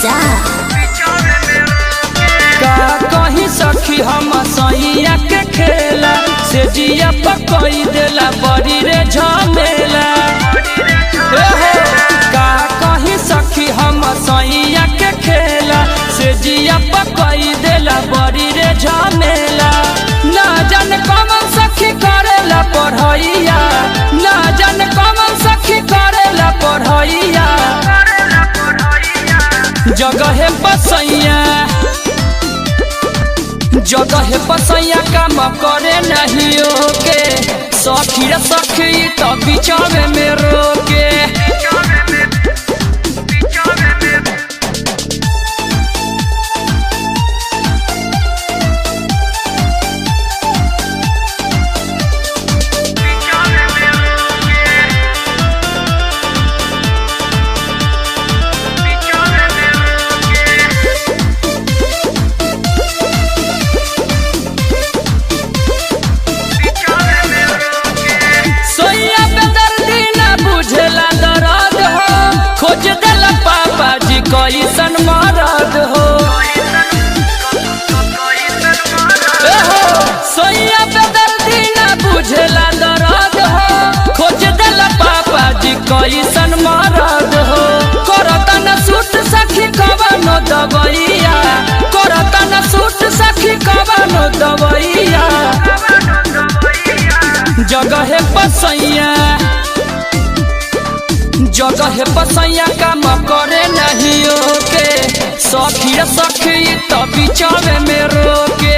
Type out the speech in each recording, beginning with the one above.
जा का कहीं सखी हम सैया के खेला से जिया पकई देला बड़ी रे झमेला। का कहीं सखी हम सैया के खेला से जिया पकई देला बड़ी रे झमेला। ना जान कमन सखी करेला पढ़ैया, ना जान कमन सखी करेला पढ़ैया। जगह बसैया जगह बसैया काम करे नहीं ओके सखी रे सखी तो बिचारे में रोके। खोज देला पापा जी कैसन मरद हो, सोइया बेदर्दी ना बुझेला दर्द हो। खोज देला पापा जी कैसन मरद हो। करता न सूट सखी कवनो दवैया, करता न सूट सखी कवनो दवैया। जगह बसैया जगह बसैया काम करे नहीं ओके सखी रे सखी तो बिचारे में रोके।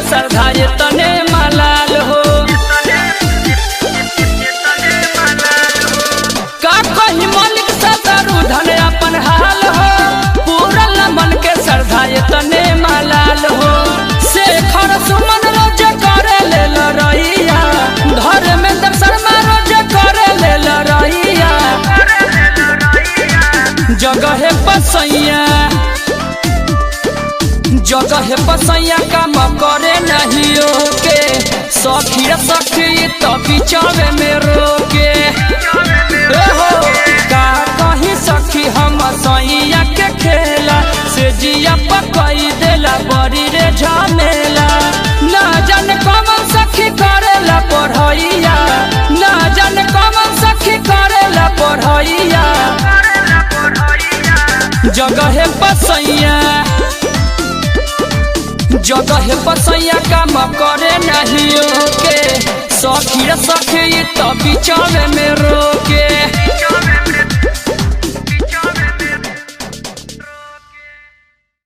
सरधाए तने मलाल हो, का कहीं मलिक सदरू धन अपन हाल हो। पूरल मन के सरधाए तने मलाल हो। शेखर सुमन रोज करे ले लड़ैया, धर्मेंद्र शर्मा रोज करे ले लड़ैया। जगह बसैया जगह बसैया काम करे नहीं ओके सखी रे सखी तो बिचारे में रोके। का कहीं सखी हम सैया के खेला से जिया पकई देला बड़ी रे झमेला। ना जान कमन सखी करेला पढ़ैया, ना जान कमन सखी करेला पढ़ैया। जगह बसैया जगह बसैया काम करे नहीं ओके सखी रे सखी तो बिचारे में रोके।